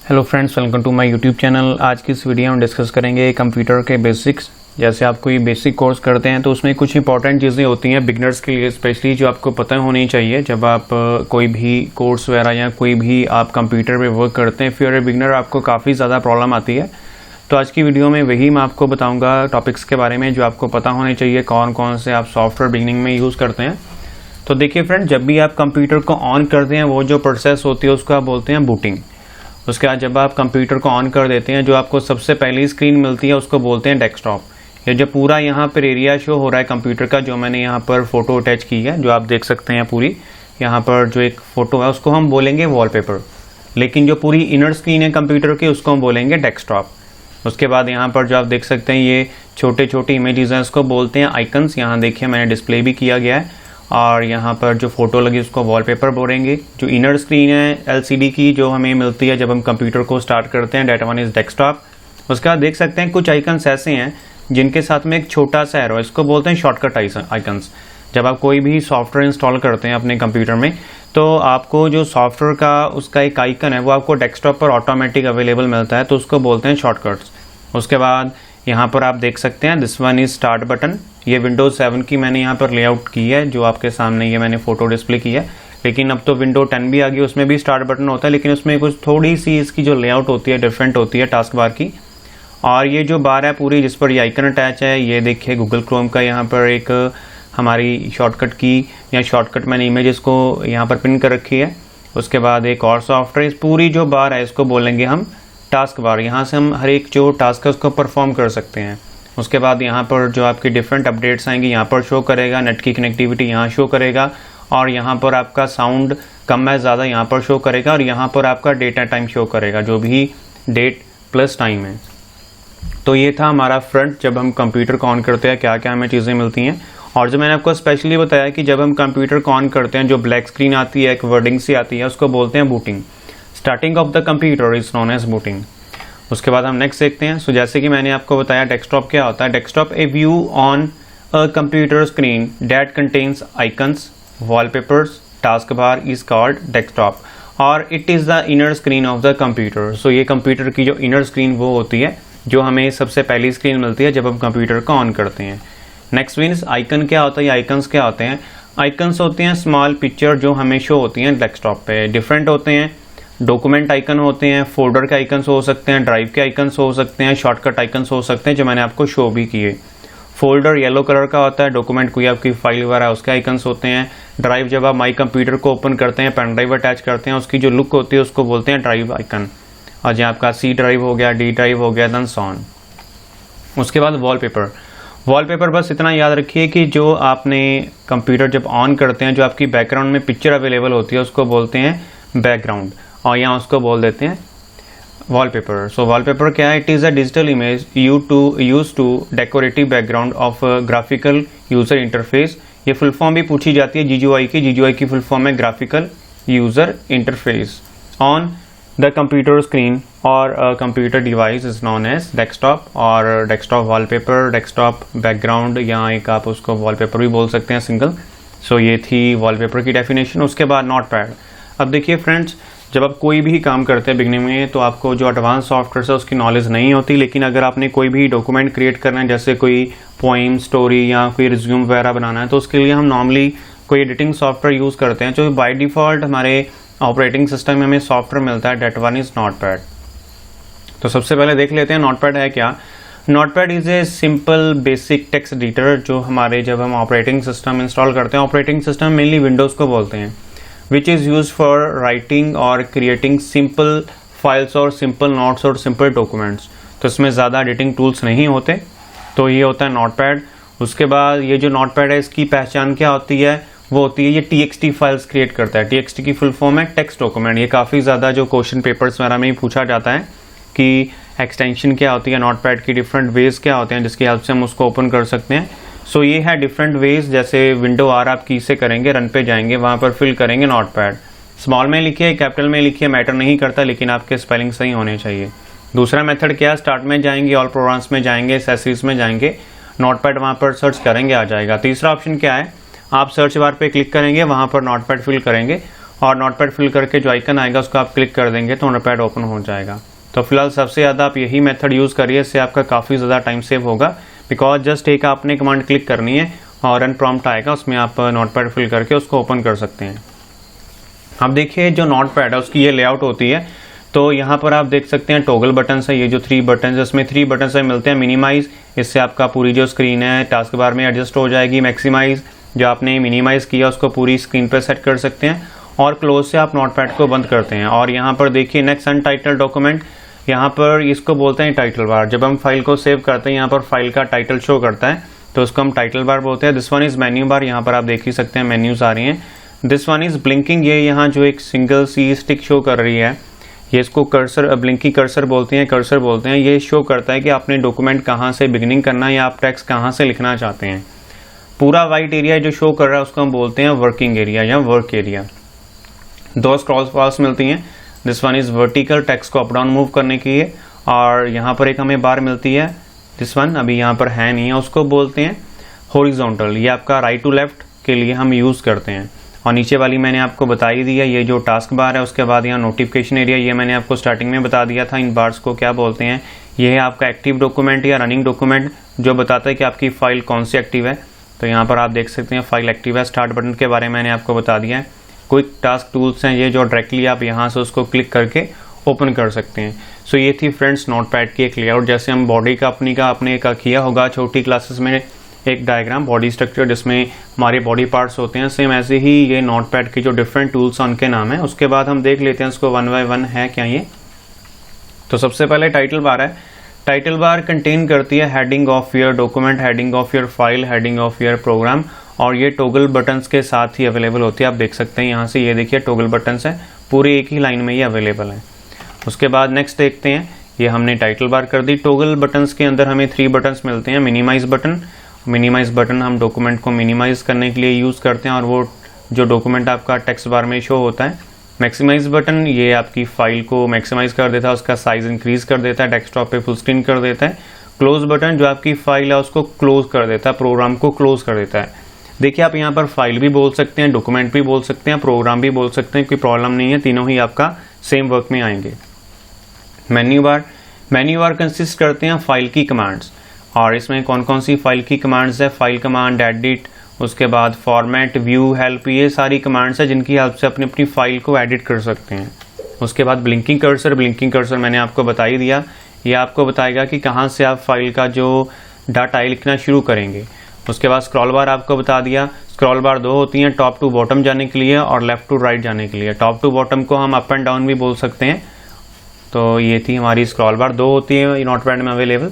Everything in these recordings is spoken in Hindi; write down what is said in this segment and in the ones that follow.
Hello friends, welcome to my YouTube channel. आज की इस वीडियो में डिस्कस करेंगे कंप्यूटर के बेसिक्स। जैसे आप कोई बेसिक कोर्स करते हैं तो उसमें कुछ इंपॉर्टेंट चीज़ें होती हैं बिगनर्स के लिए स्पेशली, जो आपको पता होनी चाहिए जब आप कोई भी कोर्स वगैरह या कोई भी आप कंप्यूटर पे वर्क करते हैं। If you are a beginner आपको काफ़ी ज़्यादा प्रॉब्लम आती है। तो आज की वीडियो में वही मैं आपको बताऊँगा टॉपिक्स के बारे में जो आपको पता होने चाहिए, कौन कौन से आप सॉफ्टवेयर बिगनिंग में यूज़ करते हैं। तो देखिए फ्रेंड, जब भी आप कंप्यूटर को ऑन करते हैं वो जो प्रोसेस होती है उसको आप बोलते हैं बूटिंग। उसके बाद जब आप कंप्यूटर को ऑन कर देते हैं जो आपको सबसे पहली स्क्रीन मिलती है उसको बोलते हैं डेस्कटॉप। ये जो पूरा यहाँ पर एरिया शो हो रहा है कंप्यूटर का, जो मैंने यहाँ पर फोटो अटैच की है, जो आप देख सकते हैं पूरी यहाँ पर जो एक फोटो है उसको हम बोलेंगे वॉलपेपर। लेकिन जो पूरी इनर स्क्रीन है कंप्यूटर की उसको हम बोलेंगे डेस्कटॉप। उसके बाद यहाँ पर जो आप देख सकते हैं ये छोटे छोटे इमेजेस हैं, इसको बोलते हैं आइकन्स। यहाँ देखिए मैंने डिस्प्ले भी किया गया है। और यहाँ पर जो फोटो लगी उसको वॉलपेपर बोलेंगे। जो इनर स्क्रीन है एलसीडी की जो हमें मिलती है जब हम कंप्यूटर को स्टार्ट करते हैं, डेट वन इज डेस्कटॉप। उसके बाद देख सकते हैं कुछ आइकन्स ऐसे हैं जिनके साथ में एक छोटा सा एरो, इसको बोलते हैं शॉर्टकट आइकन्स। जब आप कोई भी सॉफ्टवेयर इंस्टॉल करते हैं अपने कंप्यूटर में तो आपको जो सॉफ्टवेयर का उसका एक आइकन है वो आपको डेस्कटॉप पर ऑटोमेटिक अवेलेबल मिलता है, तो उसको बोलते हैं शॉर्टकट्स। उसके बाद यहाँ पर आप देख सकते हैं this one is start button. ये विंडोज 7 की मैंने यहाँ पर लेआउट की है, जो आपके सामने ये मैंने फोटो डिस्प्ले की है। लेकिन अब तो विंडो 10 भी आ गई, उसमें भी स्टार्ट बटन होता है, लेकिन उसमें कुछ थोड़ी सी इसकी जो लेआउट होती है डिफरेंट होती है टास्क बार की। और ये जो बार है पूरी जिस पर ये आइकन अटैच है, ये देखिए गूगल क्रोम का यहाँ पर एक हमारी शॉर्टकट की या शॉर्टकट मैंने इमेजेस को यहाँ पर पिन कर रखी है। उसके बाद एक और सॉफ्टवेयर, पूरी जो बार है इसको बोलेंगे हम टास्क बार। यहाँ से हम हर एक जो टास्क है उसको परफॉर्म कर सकते हैं। उसके बाद यहाँ पर जो आपकी डिफरेंट अपडेट्स आएंगी यहाँ पर शो करेगा, नेट की कनेक्टिविटी यहाँ शो करेगा, और यहाँ पर आपका साउंड कम है ज़्यादा यहाँ पर शो करेगा, और यहाँ पर आपका डेटा टाइम शो करेगा, जो भी डेट प्लस टाइम है। तो ये था हमारा फ्रंट, जब हम कंप्यूटर को ऑन करते हैं क्या क्या हमें चीज़ें मिलती हैं। और जो मैंने आपको स्पेशली बताया कि जब हम कंप्यूटर को ऑन करते हैं जो ब्लैक स्क्रीन आती है, एक वर्डिंग सी आती है, उसको बोलते हैं booting. Starting of the computer is known as booting. उसके बाद हम नेक्स्ट देखते हैं। सो जैसे कि मैंने आपको बताया डेस्कटॉप क्या होता है। Desktop a view on a computer screen that contains icons, wallpapers, taskbar is called desktop, और it is the inner screen of the computer. So ये कंप्यूटर की जो इनर स्क्रीन वो होती है जो हमें सबसे पहली स्क्रीन मिलती है जब हम कंप्यूटर को ऑन करते हैं। नेक्स्ट मीन्स आइकन क्या होता है, आइकन्स क्या होते हैं। आइकन्स होते हैं स्मॉल पिक्चर जो हमें शो होती हैं डेस्कटॉप पे, डिफरेंट होते हैं। डॉक्यूमेंट आइकन होते हैं, फोल्डर के आइकन्स हो सकते हैं, ड्राइव के आइकन्स हो सकते हैं, शॉर्टकट आइकन्स हो सकते हैं, जो मैंने आपको शो भी किए। फोल्डर येलो कलर का होता है, डॉक्यूमेंट कोई आपकी फाइल वगैरह उसके आइकन्स होते हैं। ड्राइव जब आप माई कंप्यूटर को ओपन करते हैं, पेन ड्राइव अटैच करते हैं, उसकी जो लुक होती है उसको बोलते हैं ड्राइव आइकन। और जो आपका सी ड्राइव हो गया, डी ड्राइव हो गया, देन सो ऑन। उसके बाद वॉलपेपर। वॉलपेपर बस इतना याद रखिए कि जो आपने कंप्यूटर जब ऑन करते हैं जो आपकी बैकग्राउंड में पिक्चर अवेलेबल होती है उसको बोलते हैं बैकग्राउंड, और यहाँ उसको बोल देते हैं वॉलपेपर। सो वॉलपेपर क्या है? It is a digital image use to decorative background of graphical user interface. ये फुल फॉर्म भी पूछी जाती है जीयूआई की। जीयूआई की फुल फॉर्म है graphical user interface on the computer screen और computer device is known as desktop. और डेस्कटॉप वॉलपेपर, डेस्कटॉप बैकग्राउंड, यहाँ एक आप उसको वॉलपेपर भी बोल सकते हैं सिंगल। सो ये थी वॉलपेपर की डेफिनेशन। उसके बाद नोटपैड। अब देखिए फ्रेंड्स, जब आप कोई भी काम करते हैं बिगनिंग में तो आपको जो एडवांस सॉफ्टवेयर है उसकी नॉलेज नहीं होती, लेकिन अगर आपने कोई भी डॉक्यूमेंट क्रिएट करना है, जैसे कोई पोइम, स्टोरी या कोई रिज्यूम वगैरह बनाना है, तो उसके लिए हम नॉर्मली कोई एडिटिंग सॉफ्टवेयर यूज़ करते हैं। जो बाय डिफ़ॉल्ट हमारे ऑपरेटिंग सिस्टम में हमें सॉफ्टवेयर मिलता है, डेट वन इज नोटपैड। तो सबसे पहले देख लेते हैं नोटपैड है क्या। Notepad is a simple basic text editor जो हमारे जब हम ऑपरेटिंग सिस्टम इंस्टॉल करते हैं, ऑपरेटिंग सिस्टम मेनली विंडोज़ को बोलते हैं, which is used for writing or creating simple files और simple notes और simple documents। तो इसमें ज़्यादा एडिटिंग टूल्स नहीं होते। तो ये होता है नोटपैड। उसके बाद ये जो नोटपैड है इसकी पहचान क्या होती है? वो होती है ये TXT फाइल्स क्रिएट करता है। TXT की फुल फॉर्म है टेक्स्ट डॉक्यूमेंट। ये काफ़ी ज़्यादा जो क्वेश्चन पेपर्स वगैरह में ही पूछा जाता है कि एक्सटेंशन क्या होती है नोटपैड की, डिफरेंट वेज क्या होते हैं जिसकी हेल्प से हम उसको ओपन कर सकते हैं। सो ये है डिफरेंट वेज। जैसे विंडो आर आप की से करेंगे, रन पे जाएंगे, वहाँ पर फिल करेंगे नोटपैड। स्मॉल में लिखिए, कैपिटल में लिखिए, मैटर नहीं करता, लेकिन आपके स्पेलिंग सही होने चाहिए। दूसरा मेथड क्या है? स्टार्ट में जाएंगे, ऑल प्रोग्राम्स में जाएंगे, एसेसरीज में जाएंगे, नोटपैड वहाँ पर सर्च करेंगे, आ जाएगा। तीसरा ऑप्शन क्या है? आप सर्च बार पे क्लिक करेंगे, वहाँ पर नोटपैड फिल करेंगे, और नोटपैड फिल करके जो आइकन आएगा उसको आप क्लिक कर देंगे तो नोटपैड ओपन हो जाएगा। तो फिलहाल सबसे ज़्यादा आप यही मेथड यूज़ करिए, इससे आपका काफ़ी ज़्यादा टाइम सेव होगा। बिकॉज जस्ट एक आपने कमांड क्लिक करनी है और रन प्रॉम्प्ट आएगा, उसमें आप नोटपैड फिल करके उसको ओपन कर सकते हैं। अब देखिए जो नोटपैड है उसकी ये लेआउट होती है। तो यहाँ पर आप देख सकते हैं टॉगल बटन है, ये जो 3 बटन है इसमें 3 बटन से मिलते हैं। मिनिमाइज, इससे आपका पूरी जो स्क्रीन है टास्क बार में एडजस्ट हो जाएगी। मैक्सिमाइज, जो आपने मिनिमाइज किया उसको पूरी स्क्रीन पर सेट कर सकते हैं। और क्लोज से आप नोटपैड को बंद करते हैं। और यहाँ पर देखिए नेक्स्ट अनटाइटल डॉक्यूमेंट, यहाँ पर इसको बोलते हैं टाइटल बार। जब हम फाइल को सेव करते हैं यहाँ पर फाइल का टाइटल शो करता है तो उसको हम टाइटल बार बोलते हैं। This one is menu bar, यहाँ पर आप देख ही सकते हैं मेन्यूज आ रही हैं। दिस वन इज ब्लिंकिंग, ये यहाँ जो एक सिंगल सी स्टिक शो कर रही है ये इसको कर्सर, ब्लिंकिंग कर्सर बोलते हैं, कर्सर बोलते हैं। ये शो करता है कि आपने डॉक्यूमेंट कहाँ से बिगिनिंग करना है या आप टेक्स्ट कहाँ से लिखना चाहते हैं। पूरा वाइट एरिया जो शो कर रहा है उसको हम बोलते हैं वर्किंग एरिया या वर्क एरिया। 2 स्क्रॉल बार्स मिलती हैं। This one is vertical, text को अप डाउन मूव करने के लिए। और यहाँ पर एक हमें बार मिलती है, दिस वन अभी यहाँ पर है नहीं है, उसको बोलते हैं हॉरिजॉन्टल। ये आपका राइट टू लेफ्ट के लिए हम यूज़ करते हैं। और नीचे वाली मैंने आपको बता ही दिया, ये जो टास्क बार है। उसके बाद यहाँ नोटिफिकेशन एरिया, ये मैंने आपको स्टार्टिंग में बता दिया था इन बार्स को क्या बोलते हैं। ये है आपका एक्टिव डॉक्यूमेंट या रनिंग डॉक्यूमेंट, जो बताता है कि आपकी फाइल कौन सी एक्टिव है। तो यहाँ पर आप देख सकते हैं फाइल एक्टिव है। स्टार्ट बटन के बारे में मैंने आपको बता दिया है। क्विक टास्क टूल्स हैं ये, जो डायरेक्टली आप यहाँ से उसको क्लिक करके ओपन कर सकते हैं। सो ये थी फ्रेंड्स नोटपैड की एक लेआउट। जैसे हम बॉडी का अपने का किया होगा छोटी क्लासेस में एक डायग्राम, बॉडी स्ट्रक्चर जिसमें हमारे बॉडी पार्ट्स होते हैं, सेम ऐसे ही ये नोटपैड के जो डिफरेंट टूल्स हैं उनके नाम है। उसके बाद हम देख लेते हैं इसको 1 बाय 1 है क्या ये। तो सबसे पहले टाइटल बार है। टाइटल बार कंटेन करती है heading of your document, heading of your file, heading of your program. और ये टॉगल बटन्स के साथ ही अवेलेबल होती है। आप देख सकते हैं यहाँ से, ये देखिए टॉगल बटन्स है, पूरे एक ही लाइन में ये अवेलेबल है। उसके बाद नेक्स्ट देखते हैं, ये हमने टाइटल बार कर दी। टॉगल बटन्स के अंदर हमें 3 बटन्स मिलते हैं। मिनिमाइज बटन, मिनिमाइज बटन हम डॉक्यूमेंट को मिनिमाइज करने के लिए यूज़ करते हैं और वो जो डॉक्यूमेंट आपका टेक्स्ट बार में शो होता है। मैक्सिमाइज बटन, ये आपकी फाइल को मैक्सिमाइज कर देता है, उसका साइज इंक्रीज कर देता है, डेस्कटॉप पे फुल स्क्रीन कर देता है। क्लोज बटन, जो आपकी फाइल है उसको क्लोज कर देता है, प्रोग्राम को क्लोज कर देता है। देखिए आप यहाँ पर फाइल भी बोल सकते हैं, डॉक्यूमेंट भी बोल सकते हैं, प्रोग्राम भी बोल सकते हैं, कोई प्रॉब्लम नहीं है, तीनों ही आपका सेम वर्क में आएंगे। Menu bar, menu bar consist करते हैं फाइल की कमांड्स। और इसमें कौन कौन सी फाइल की कमांड्स है, फाइल कमांड, एडिट, उसके बाद फॉर्मेट, व्यू, हेल्प, ये सारी कमांड्स है जिनकी हेल्प से अपनी अपनी फाइल को एडिट कर सकते हैं। उसके बाद ब्लिंकिंग कर्सर, ब्लिंकिंग कर्सर मैंने आपको बता ही दिया, ये आपको बताएगा कि कहाँ से आप फाइल का जो डाटा लिखना शुरू करेंगे। उसके बाद स्क्रॉल बार आपको बता दिया। स्क्रॉल बार 2 होती हैं, टॉप टू बॉटम जाने के लिए और लेफ्ट टू राइट जाने के लिए। टॉप टू बॉटम को हम अप एंड डाउन भी बोल सकते हैं। तो ये थी हमारी स्क्रॉल बार, 2 होती है नोटपैड में available.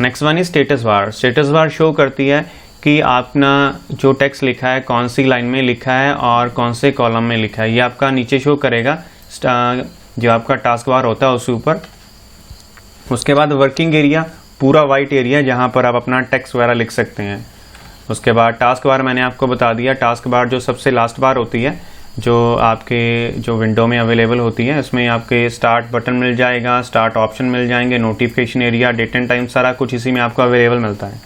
Next one is status bar. Status bar show करती है कि आपने जो टेक्स्ट लिखा है कौन सी लाइन में लिखा है और कौन से कॉलम में लिखा है, ये आपका नीचे शो करेगा जो आपका टास्क बार होता है उसके ऊपर। उसके बाद वर्किंग एरिया, पूरा वाइट एरिया जहाँ पर आप अपना टेक्स्ट वगैरह लिख सकते हैं। उसके बाद टास्क बार मैंने आपको बता दिया। टास्क बार जो सबसे लास्ट बार होती है, जो आपके जो विंडो में अवेलेबल होती है, इसमें आपके स्टार्ट बटन मिल जाएगा, स्टार्ट ऑप्शन मिल जाएंगे, notification area, date and time, सारा कुछ इसी में आपको अवेलेबल मिलता है।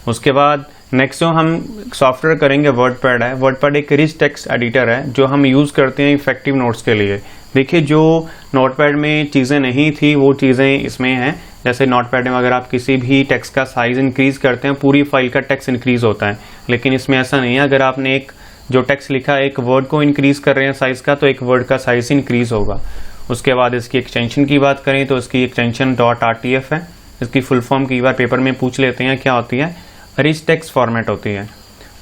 उसके बाद नेक्स्ट जो हम सॉफ्टवेयर करेंगे वर्डपैड है। वर्डपैड एक रिच टेक्स्ट एडिटर है जो हम यूज़ करते हैं इफेक्टिव नोट्स के लिए। देखिए जो नोटपैड में चीज़ें नहीं थी वो चीज़ें इसमें हैं। जैसे नोटपैड में अगर आप किसी भी टेक्स्ट का साइज़ इंक्रीज करते हैं पूरी फाइल का टेक्स्ट इंक्रीज होता है, लेकिन इसमें ऐसा नहीं है। अगर आपने एक जो टेक्स्ट लिखा है एक वर्ड को इंक्रीज कर रहे हैं साइज़ का, तो एक वर्ड का साइज़ इंक्रीज होगा। उसके बाद इसकी एक्सटेंशन की बात करें तो इसकी एक्सटेंशन .rtf है। इसकी फुल फॉर्म की बार पेपर में पूछ लेते हैं क्या होती है, रिच टेक्स्ट फॉर्मेट होती है।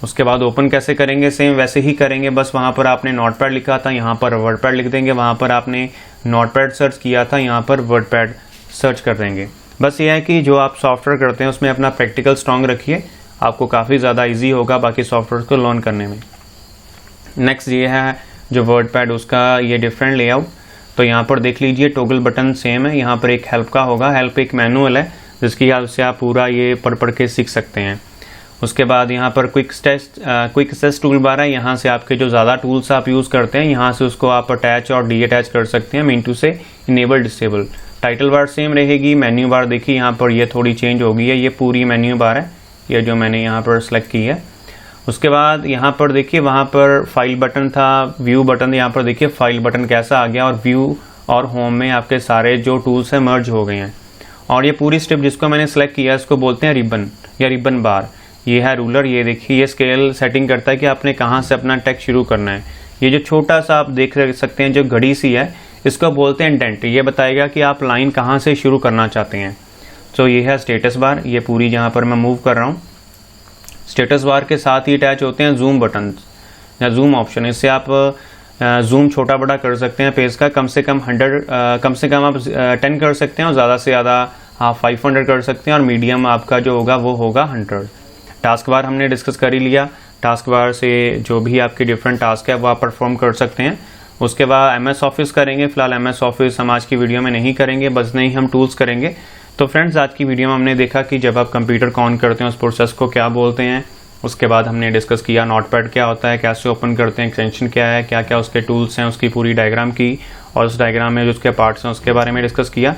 उसके बाद ओपन कैसे करेंगे, सेम वैसे ही करेंगे, बस वहाँ पर आपने नोटपैड लिखा था यहाँ पर वर्डपैड लिख देंगे, वहाँ पर आपने नोटपैड सर्च किया था यहाँ पर वर्डपैड सर्च कर देंगे। बस ये है कि जो आप सॉफ्टवेयर करते हैं उसमें अपना प्रैक्टिकल स्ट्रॉन्ग रखिए, आपको काफ़ी ज़्यादा ईजी होगा बाकी सॉफ्टवेयर को लर्न करने में। नेक्स्ट ये है जो वर्डपैड, उसका ये डिफरेंट लेआउट। तो यहाँ पर देख लीजिए टॉगल बटन सेम है, यहाँ पर एक हेल्प का होगा। हेल्प एक मैनुअल है जिसकी हेल्प से आप पूरा ये पढ़ के सीख सकते हैं। उसके बाद यहाँ पर क्विक एक्सेस टूल बार है। यहाँ से आपके जो ज़्यादा टूल्स आप यूज़ करते हैं यहाँ से उसको आप अटैच और डी अटैच कर सकते हैं, मीन टू से enable disable. Title bar same रहेगी। मेन्यू बार देखिए यहाँ पर ये थोड़ी चेंज हो गई है, ये पूरी मेन्यू बार है ये जो मैंने यहाँ पर सेलेक्ट की है। उसके बाद यहाँ पर देखिए वहाँ पर फाइल बटन था, व्यू बटन, यहाँ पर देखिए फाइल बटन कैसा आ गया और व्यू और होम में आपके सारे जो टूल्स हैं मर्ज हो गए हैं। और ये पूरी स्टेप जिसको मैंने सेलेक्ट किया इसको बोलते हैं रिबन या रिबन बार। ये है रूलर, ये देखिए ये स्केल सेटिंग करता है कि आपने कहाँ से अपना टेक्स्ट शुरू करना है। ये जो छोटा सा आप देख सकते हैं जो घड़ी सी है इसको बोलते हैं इंडेंट, ये बताएगा कि आप लाइन कहाँ से शुरू करना चाहते हैं। तो ये है स्टेटस बार, ये पूरी जहाँ पर मैं मूव कर रहा हूँ। स्टेटस बार के साथ ही अटैच होते हैं जूम बटन या जूम ऑप्शन, इससे आप जूम छोटा बड़ा कर सकते हैं पेज का, कम से कम 100 कम से कम आप 10 कर सकते हैं और ज़्यादा से ज़्यादा आप 500 कर सकते हैं और मीडियम आपका जो होगा वो होगा 100। टास्क बार हमने डिस्कस कर ही लिया, टास्क बार से जो भी आपके डिफरेंट टास्क है वो आप परफॉर्म कर सकते हैं। उसके बाद MS ऑफिस करेंगे, फिलहाल MS ऑफिस हम आज की वीडियो में नहीं करेंगे, बस नहीं हम टूल्स करेंगे। तो फ्रेंड्स आज की वीडियो में हमने देखा कि जब आप कंप्यूटर को ऑन करते हैं उस प्रोसेस को क्या बोलते हैं। उसके बाद हमने डिस्कस किया नोटपैड क्या होता है, कैसे ओपन करते हैं, एक्सटेंशन क्या है, क्या क्या उसके टूल्स हैं, उसकी पूरी डायग्राम की और उस डायग्राम में जो उसके पार्ट्स हैं उसके बारे में डिस्कस किया।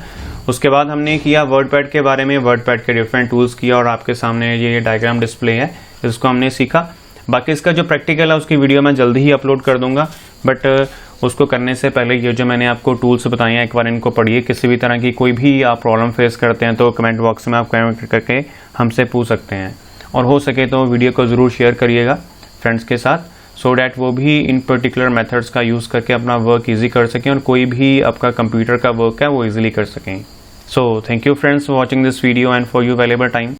उसके बाद हमने किया वर्डपैड के बारे में, वर्डपैड के डिफरेंट टूल्स किया और आपके सामने ये डायग्राम डिस्प्ले है इसको हमने सीखा। बाकी इसका जो प्रैक्टिकल है उसकी वीडियो मैं जल्दी ही अपलोड कर दूंगा, बट उसको करने से पहले ये जो मैंने आपको टूल्स बताए हैं एक बार इनको पढ़िए। किसी भी तरह की कोई भी आप प्रॉब्लम फेस करते हैं तो कमेंट बॉक्स में आप कमेंट करके हमसे पूछ सकते हैं और हो सके तो वीडियो को ज़रूर शेयर करिएगा फ्रेंड्स के साथ, सो डैट वो भी इन पर्टिकुलर मेथड्स का यूज़ करके अपना वर्क ईजी कर सकें और कोई भी आपका कंप्यूटर का वर्क है वो ईजिली कर सकें। So thank you friends for watching this video and for your valuable time.